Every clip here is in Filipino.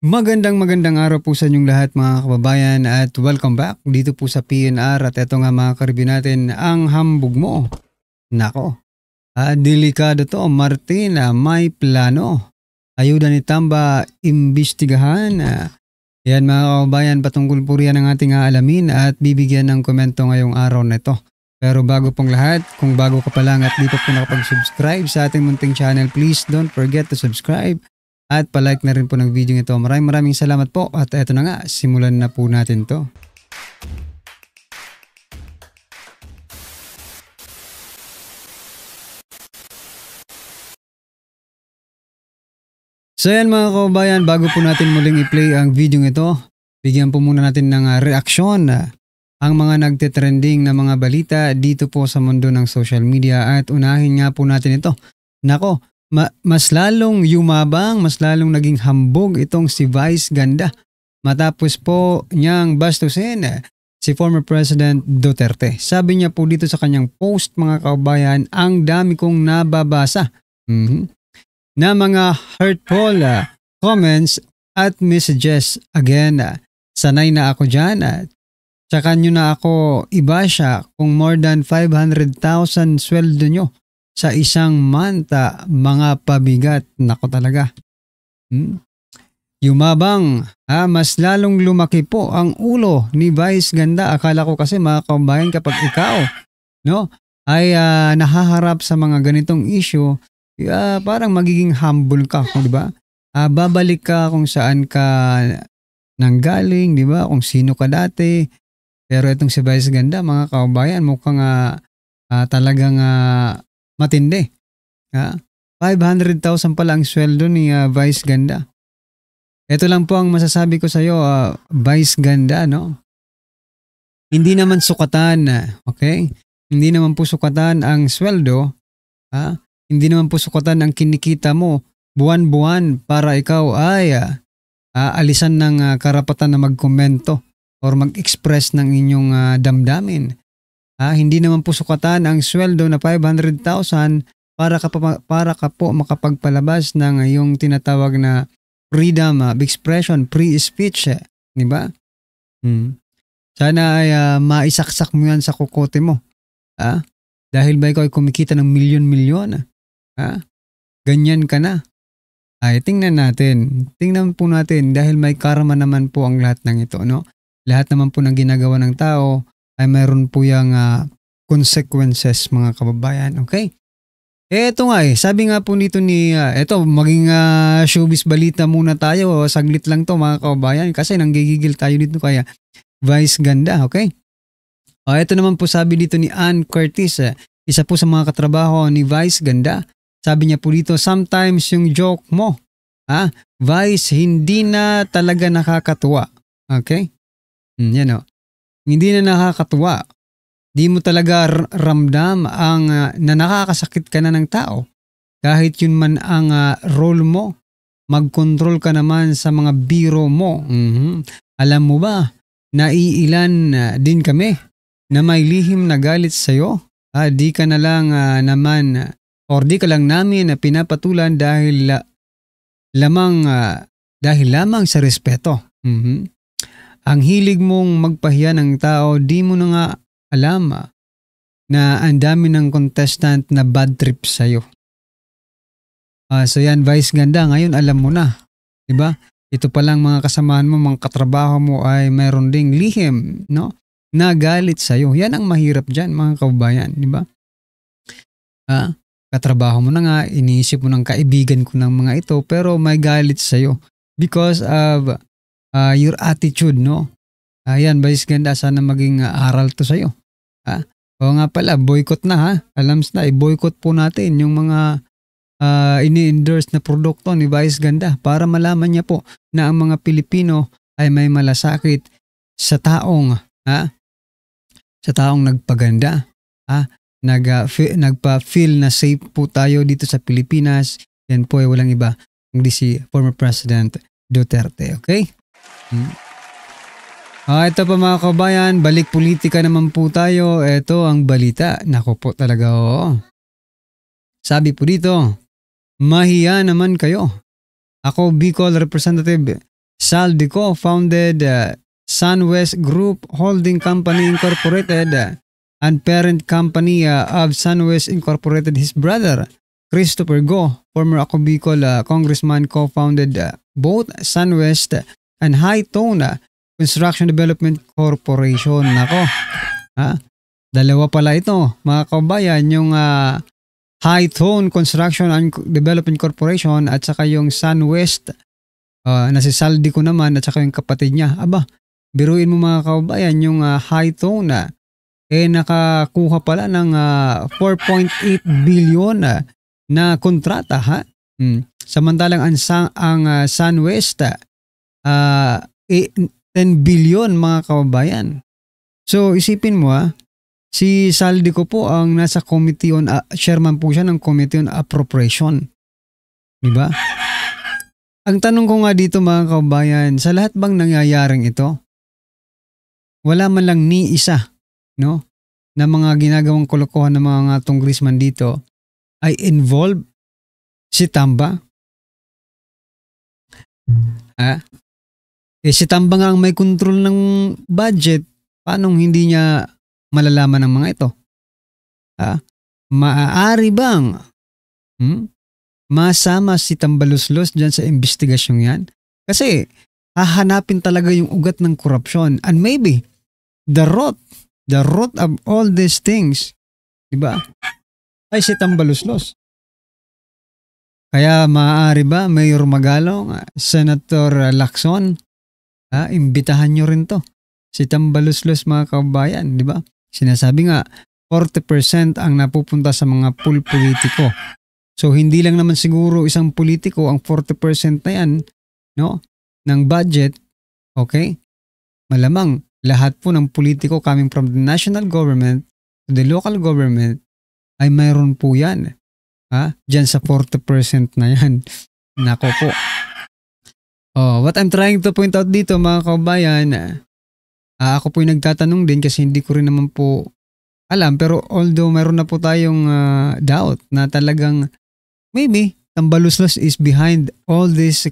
Magandang araw po sa inyong lahat mga kababayan at welcome back dito po sa PNR at eto nga mga karibin natin ang hambog mo. Nako, delikado to Martin, may plano. Ayuda ni Tamba imbestigahan. Yan mga kababayan, patungkol po riyan ang ating aalamin at bibigyan ng komento ngayong araw na ito. Pero bago pong lahat, kung bago ka pa lang at di pa po nakapag-subscribe sa ating munting channel, please don't forget to subscribe. At palike na rin po ng video ito. Maraming salamat po. At eto na nga, simulan na po natin to. So yan mga kababayan, bago po natin muling i-play ang video ito, bigyan po muna natin ng reaksyon ang mga nagtitrending na mga balita dito po sa mundo ng social media. At unahin nga po natin ito. Nako, mas lalong yumabang, mas lalong naging hambog itong si Vice Ganda matapos po niyang bastusin si former President Duterte. Sabi niya po dito sa kanyang post mga kababayan, ang dami kong nababasa na mga hurtful comments at messages. Again, sanay na ako dyan. Tsaka nyo na ako ibasya kung more than 500,000 sweldo nyo sa isang month, mga pabigat. Nako talaga. Yumabang, mas lalong lumaki po ang ulo ni Vice Ganda. Akala ko kasi mga kababayan, kapag ikaw ay nahaharap sa mga ganitong issue, parang magiging humble ka, di ba? Babalik ka kung saan ka nanggaling, di ba? Kung sino ka dati. Pero itong si Vice Ganda, mga kababayan, mukhang talagang matindi. 500,000 pala ang sweldo ni Vice Ganda. Ito lang po ang masasabi ko sa iyo, Vice Ganda, no? Hindi naman sukatan, okay? Hindi naman po sukatan ang sweldo, hindi naman po sukatan ang kinikita mo buwan-buwan para ikaw ay alisan ng karapatan na magkomento or mag-express ng inyong damdamin. Hindi naman po sukatan ang sweldo na 500,000 para ka po makapagpalabas ng iyong tinatawag na freedom of expression, free speech, di ba? Sana ay maisaksak mo yan sa kukote mo. Dahil ba ikaw ay kumikita ng milyon-milyon? Ganyan ka na. Tingnan natin. Tingnan po natin dahil may karma naman po ang lahat ng ito, no? Lahat naman po ng ginagawa ng tao ay mayroon po yung consequences mga kababayan. Okay? Eto nga sabi nga po nito ni, maging showbiz balita muna tayo. Saglit lang to mga kababayan kasi nanggigigil tayo dito kaya Vice Ganda. Okay? Ito naman po sabi dito ni Ann Curtis, isa po sa mga katrabaho ni Vice Ganda. Sabi niya po dito, sometimes yung joke mo, Vice, hindi na talaga nakakatuwa. Okay? Yan o. Hindi na nakakatuwa. Di mo talaga ramdam na nakakasakit ka na ng tao. Kahit yun man ang role mo, mag-control ka naman sa mga biro mo. Alam mo ba, naiilan din kami na may lihim na galit sa'yo. Di ka na lang naman or di ka lang namin na pinapatulan dahil lamang sa respeto. Ang hilig mong magpahiya ng tao, di mo na nga alam na ang dami ng contestant na bad trip sa'yo. So yan, Vice Ganda, ngayon alam mo na. Diba? Ito palang mga kasamahan mo, mga katrabaho mo ay mayroon ding lihim, no? Na galit sa'yo. Yan ang mahirap dyan, mga kababayan. Diba? Katrabaho mo na nga, iniisip mo ng kaibigan ko ng mga ito, pero may galit sa'yo because of your attitude, no? Ayan, Vice Ganda, sana maging aral to sa'yo. O nga pala, boycott na Alams na, i-boycott po natin yung mga ini-endorse na produkto ni Vice Ganda para malaman niya po na ang mga Pilipino ay may malasakit sa taong nagpaganda. Nagpa-feel na safe po tayo dito sa Pilipinas. Yan po ay walang iba kundi si former President Duterte. Okay? Ito pa mga kabayan, balik politika naman po tayo. Ito ang balita. Nako po talaga, oo. Sabi po dito, mahiya naman kayo. Ako, Bicol Representative Saldico founded SunWest Group Holding Company Incorporated and parent company of SunWest Incorporated. His brother, Christopher Go, former Ako Bicol congressman, co-founded both SunWest and High Tone Construction Development Corporation. Nako, dalawa pala ito, mga kabayan, yung High Tone Construction and Development Corporation at saka yung SunWest na si Saldico naman at saka yung kapatid niya. Aba, biruin mo mga kabayan, yung High Tone nakakuha pala ng 4.8 billion na kontrata, ha? Samantalang ang SunWest 10 billion, mga kababayan. So isipin mo, si Saldico po ang nasa committee on chairman po siya ng committee on appropriation. Diba? Ang tanong ko nga dito, mga kababayan, sa lahat bang nangyayaring ito, wala man lang ni isa, no, na mga ginagawang kolokohan ng mga congressman dito ay involved si Tamba? Si Tamba nga ang may control ng budget, paano hindi niya malalaman ng mga ito? Maaari bang masama si Tambaluslos dyan sa investigasyong yan? Kasi hahanapin talaga yung ugat ng korupsyon, and maybe the root of all these things, diba, ay si Tambaluslos. Kaya maaari ba, Mayor Magalong, Senator Lacson, imbitahan nyo rin to, si Tambaluslos, mga kababayan, di ba? Sinasabi nga, 40% ang napupunta sa mga pool politiko. So, hindi lang naman siguro isang politiko ang 40% na yan, no, ng budget, okay? Malamang, lahat po ng politiko coming from the national government to the local government ay mayroon po yan. Diyan sa 40% na yan. Nako po. What I'm trying to point out dito, mga kababayan, ako po yung nagtatanong din kasi hindi ko rin naman po alam, pero although mayroon na po tayong doubt na talagang maybe Tambaluslos is behind all this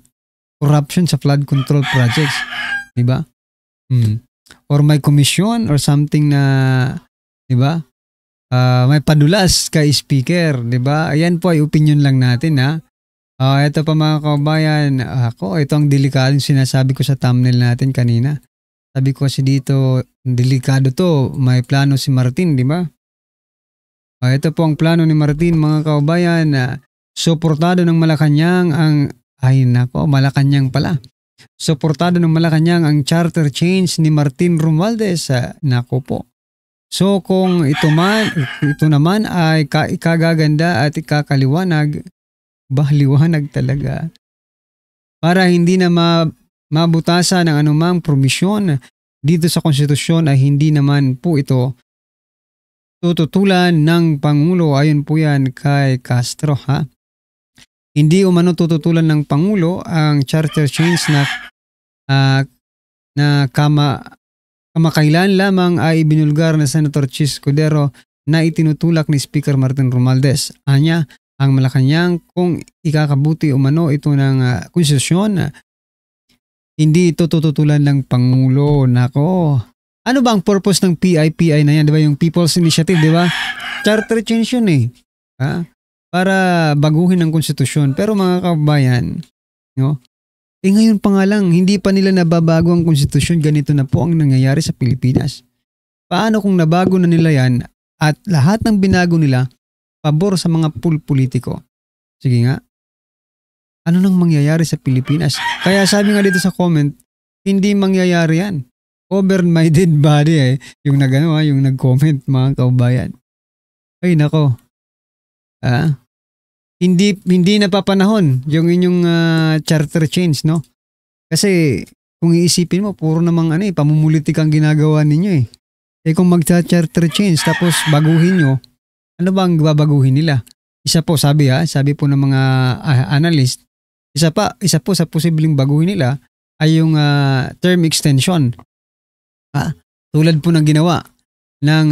corruption sa flood control projects. Diba? Or may commission or something na, diba? May padulas kay speaker, diba? Ayan po ay opinion lang natin, ha? Ito pa, mga kababayan, ito ang delikadong sinasabi ko sa thumbnail natin kanina. Sabi ko kasi dito, delikado to, may plano si Martin, di ba? Ito po ang plano ni Martin, mga kababayan, suportado ng Malacanang Malacanang pala. Suportado ng Malacanang ang charter change ni Martin Romualdez, nako po. So kung ito naman ay ikagaganda at ikakaliwanag, liwanag talaga. Para hindi na mabutasan ng anumang promisyon dito sa konstitusyon ay hindi naman po ito tututulan ng Pangulo. Ayon po yan kay Castro, ha? Hindi umano tututulan ng Pangulo ang charter change na kamakailan lamang ay ibinulgar na Senator Chis Cudero na itinutulak ni Speaker Martin Romualdez. Anya, ang Malacanang kung ikakabuti umano ito ng konstitusyon, hindi ito tututulan ng Pangulo. Nako. Ano ba ang purpose ng PIPI na yan? Diba yung People's Initiative, diba? Charter change yun eh. Para baguhin ang konstitusyon. Pero mga kababayan, no? Ngayon pa nga lang, hindi pa nila nababago ang konstitusyon. Ganito na po ang nangyayari sa Pilipinas. Paano kung nabago na nila yan at lahat ng binago nila pabor sa mga politiko? Sige nga. Ano nang mangyayari sa Pilipinas? Kaya sabi nga dito sa comment, hindi mangyayari yan. Over my dead body yung yung nag-comment, mga kababayan. Ay nako. Hindi napapanahon yung inyong charter change, no? Kasi kung iisipin mo, puro namang pamumulitik ang ginagawa ninyo . Kung mag-charter change tapos baguhin nyo, ano bang babaguhin nila? Isa po, sabi po ng mga analyst, isa po sa posibleng baguhin nila ay yung term extension. Tulad po ng ginawa ng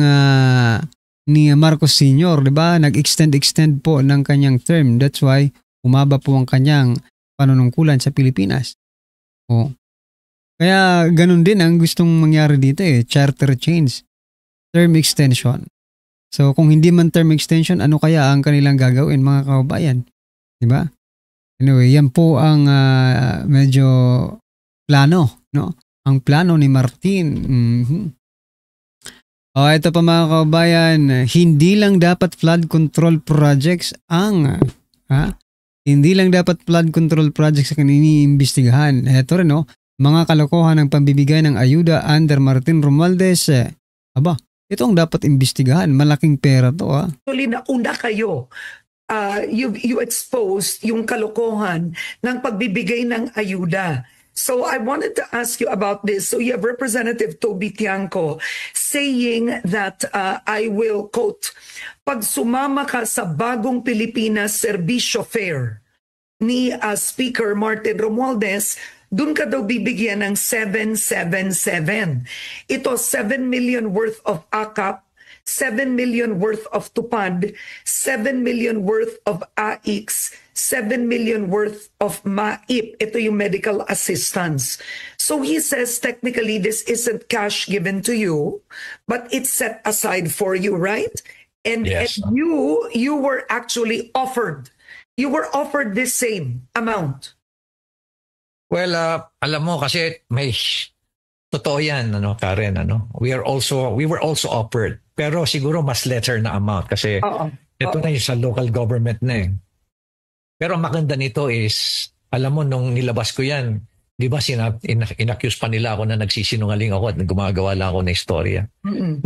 ni Marcos Sr., di ba? Nag-extend po ng kanyang term. That's why umaba po ang kanyang panunungkulan sa Pilipinas. Kaya ganun din ang gustong mangyari dito charter change, term extension. So kung hindi man term extension, ano kaya ang kanilang gagawin mga kababayan? Diba? Anyway, yan po ang medyo plano, no? Ang plano ni Martin. Ito pa mga kababayan, hindi lang dapat flood control projects hindi lang dapat flood control projects ang iniimbestigahan. Ito rin, mga kalokohan ng pambibigay ng ayuda under Martin Romualdez. Ito ang dapat imbestigahan. Malaking pera to, Actually, nauna kayo. You exposed yung kalokohan ng pagbibigay ng ayuda. So I wanted to ask you about this. So you have Representative Toby Tiangco saying that, I will quote, pag sumama ka sa Bagong Pilipinas Serbisyo Fair ni Speaker Martin Romualdez, dun ka daw bibigyan ng 777. Ito, 7 million worth of AKAP, 7 million worth of TUPAD, 7 million worth of AIX, 7 million worth of MAIP. Ito yung medical assistance. So he says technically this isn't cash given to you, but it's set aside for you, right? And, Yes. and you were actually offered. You were offered this same amount. Well, alam mo kasi may totoo yan, Karen, We were also offered, pero siguro mas lesser na amount kasi ito na yung sa local government na eh. Pero ang maganda nito is, alam mo, nung nilabas ko yan, di ba inaccuse pa nila ako na nagsisinungaling ako at gumagawa lang ako na istorya.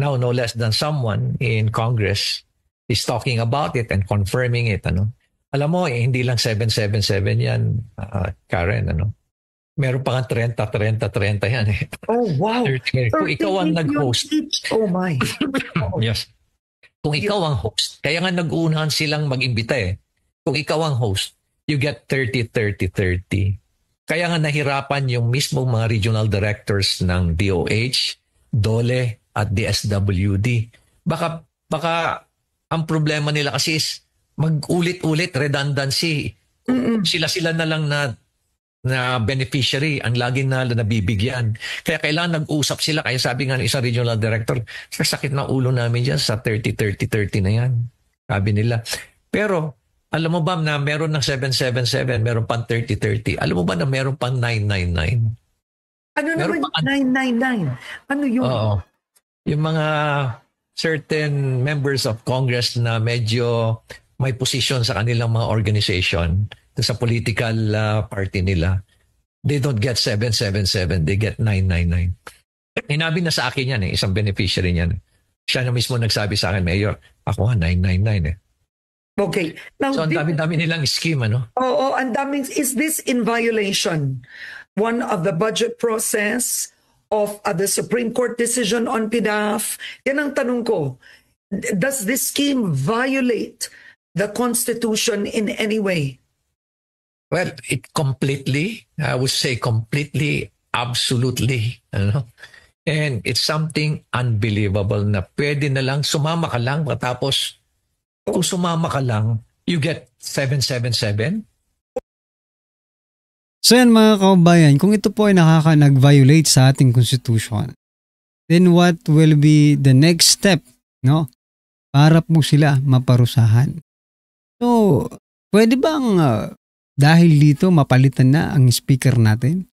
Now, no less than someone in Congress is talking about it and confirming it. Alam mo, hindi lang 777 yan, Karen. Meron pa nga 30 yan eh. Oh, wow. 30. Kung ikaw ang nag-host. Oh, my. Yes. Kung ikaw ang host, kaya nga nag-uunahan silang mag-imbita eh. Kung ikaw ang host, you get 30. Kaya nga nahirapan yung mismo mga regional directors ng DOH, DOLE, at DSWD. Baka ang problema nila kasi is mag-ulit-ulit, redundancy. Sila na lang na beneficiary ang laging na nabibigyan. Kaya kailangan nag-usap sila. Kaya sabi nga ng isang regional director, sakit na ulo namin dyan sa 30 na yan. Sabi nila. Pero, alam mo ba na meron ng 777, meron pang 30. Alam mo ba na meron pang 999? Ano naman yung 999? Ano yun? Oo. Yung mga certain members of Congress na medyo may position sa kanilang mga organization, sa political party nila, they don't get 777, they get 999. Hinabi na sa akin yan isang beneficiary niyan. Siya na mismo nagsabi sa akin, Mayor, ako 999 Okay. Now, so, ang dami-dami nilang scheme, Oo, ang daming. Is this in violation? One of the budget process of the Supreme Court decision on PDAF? Yan ang tanong ko. Does this scheme violate the Constitution in any way? Well, it completely, I would say completely, absolutely, And it's something unbelievable na pwede na lang, sumama ka lang, tapos kung sumama ka lang, you get 777. So yan mga kababayan, kung ito po ay nag-violate sa ating Constitution, then what will be the next step, para po sila maparusahan? So, pwede bang dahil dito mapalitan na ang speaker natin?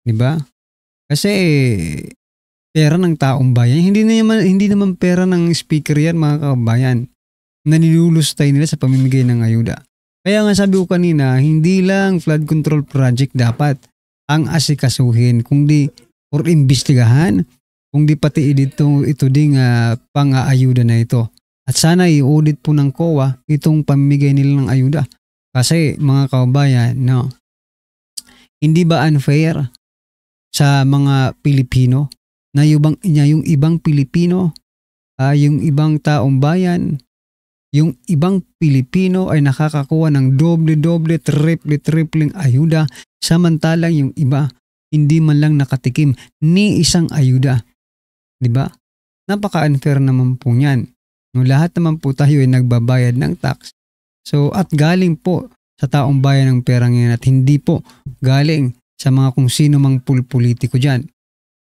'Di ba? Kasi pera ng taong bayan, hindi naman pera ng speaker yan mga kababayan. Nanilulustay nila sa pamimigay ng ayuda. Kaya nga sabi ko kanina, hindi lang flood control project dapat ang asikasuhin, kundi or imbestigahan, kundi pati ito ding pang-aayuda na ito. At sana i-audit po ng COA itong pamimigay nila ng ayuda. Kasi mga kababayan, hindi ba unfair sa mga Pilipino na yung ibang Pilipino, yung ibang taong bayan, yung ibang Pilipino ay nakakakuha ng doble-doble, triple-tripling ayuda, samantalang yung iba hindi man lang nakatikim ni isang ayuda. 'Di ba? Napaka-unfair naman po niyan. Lahat naman po tayo ay nagbabayad ng tax. So at galing po sa taong bayan ng perang yan at hindi po galing sa mga kung sino mang pulpolitiko dyan.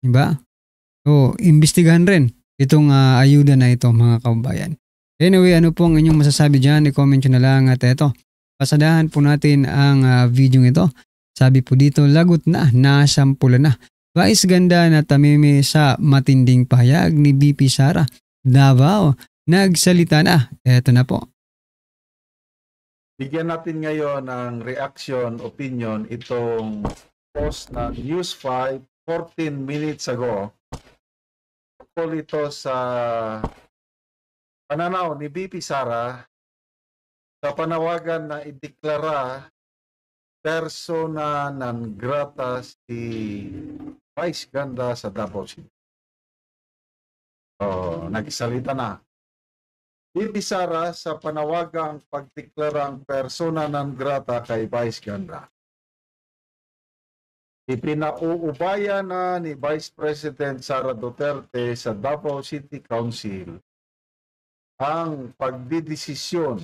Diba? So, imbestigahan rin itong ayuda na ito mga kababayan. Anyway, ano po ang inyong masasabi dyan? I-comment nyo na lang at eto. Pasadahan po natin ang video ito. Sabi po dito, lagot na, nasampulan na. Vice ganda na tamimi sa matinding pahayag ni BP Sara. Davao, nagsalita na. Eto na po. Bigyan natin ngayon ng reaction, opinion, itong post na News 5, 14 minutes ago. Tungkol ito sa pananaw ni BP Sara sa panawagan na ideklara persona non grata si Vice Ganda sa Davao City. Nagsalita na. BP Sara sa panawagang pagdeklarang persona non grata kay Vice Ganda. Ipinauubaya na ni Vice President Sara Duterte sa Davao City Council ang pagdidesisyon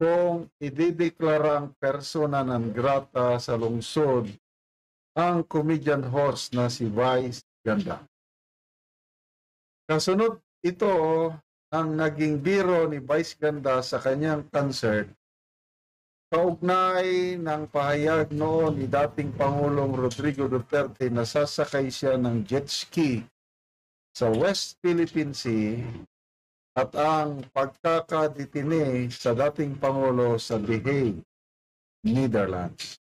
kung idideklarang persona non grata sa lungsod ang comedian host na si Vice Ganda. Kasunod ito ang naging biro ni Vice Ganda sa kanyang concert kaugnay ng pahayag noon ni dating Pangulong Rodrigo Duterte na sasakay siya ng jet ski sa West Philippine Sea at ang pagkakadetine sa dating Pangulo sa The Hague, Netherlands.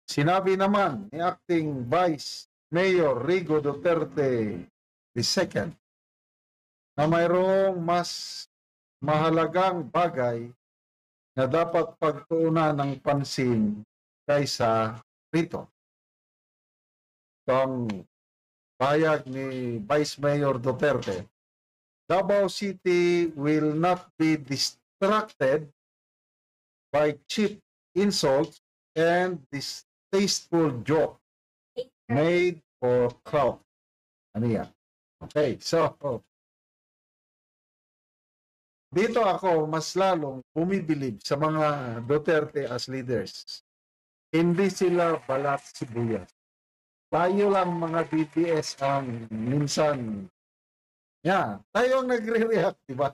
Sinabi naman ni Acting Vice Mayor Rigo Duterte II na mayroong mas mahalagang bagay na dapat pagtuunan ng pansin kaysa rito. Ito ang pahayag ni Vice Mayor Duterte. Davao City will not be distracted by cheap insults and distasteful joke made for clout. Ano yan? Okay, so dito ako mas lalong bumibilib sa mga Duterte as leaders. Hindi sila balat sibuyas. Tayo lang mga BTS ang minsan tayo ang nagre-react, diba?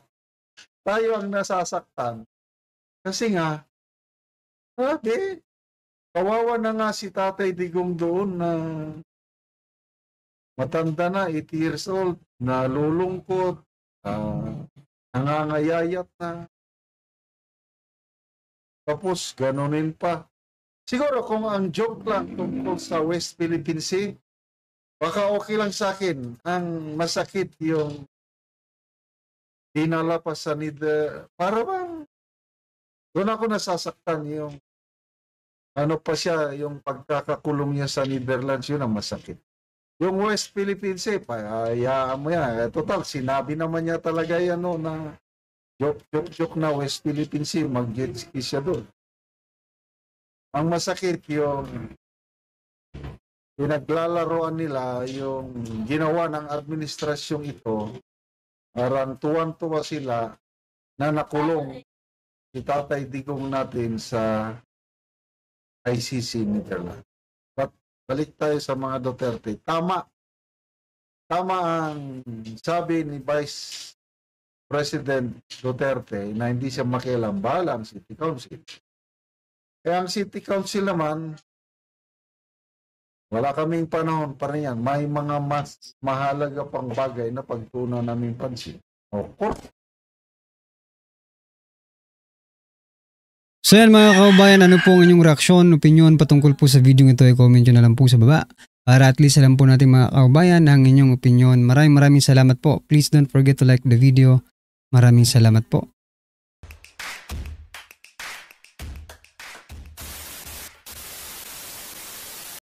Tayo ang nasasaktan. Kasi nga, kawawa na nga si Tatay Digong doon na matanda na, 80 years old, nalulungkot, nangangayayat na. Tapos, ganunin pa. Siguro kung ang joke lang tungkol sa West Philippine Sea, baka okay lang sa akin. Ang masakit yung dinala pa sa para bang doon ako nasasaktan yung ano pa siya, yung pagkakakulong niya sa Netherlands, yun ang masakit. Yung West Philippine Sea, hayaan mo yan. Total, sinabi naman niya talaga yan na joke na West Philippine Sea, mag-jet ski siya doon. Ang masakit yung pinaglalaroan nila yung ginawa ng administrasyong ito, parang tuwan-tuwa sila na nakulong si Tatay Digong natin sa ICC Netherlands. But balik tayo sa mga Duterte. Tama ang sabi ni Vice President Duterte na hindi siya makialam, bahala ang City Council. Kaya ang City Council naman, wala kaming panahon pa rin yan. May mga mas mahalaga pang bagay na pagtunan namin pansin. So yan mga kaubayan, ano po ang inyong reaksyon, opinion patungkol po sa video ito, i-comment nyo na lang po sa baba. Para at least alam po natin mga kaubayan ang inyong opinion. Maraming salamat po. Please don't forget to like the video. Maraming salamat po.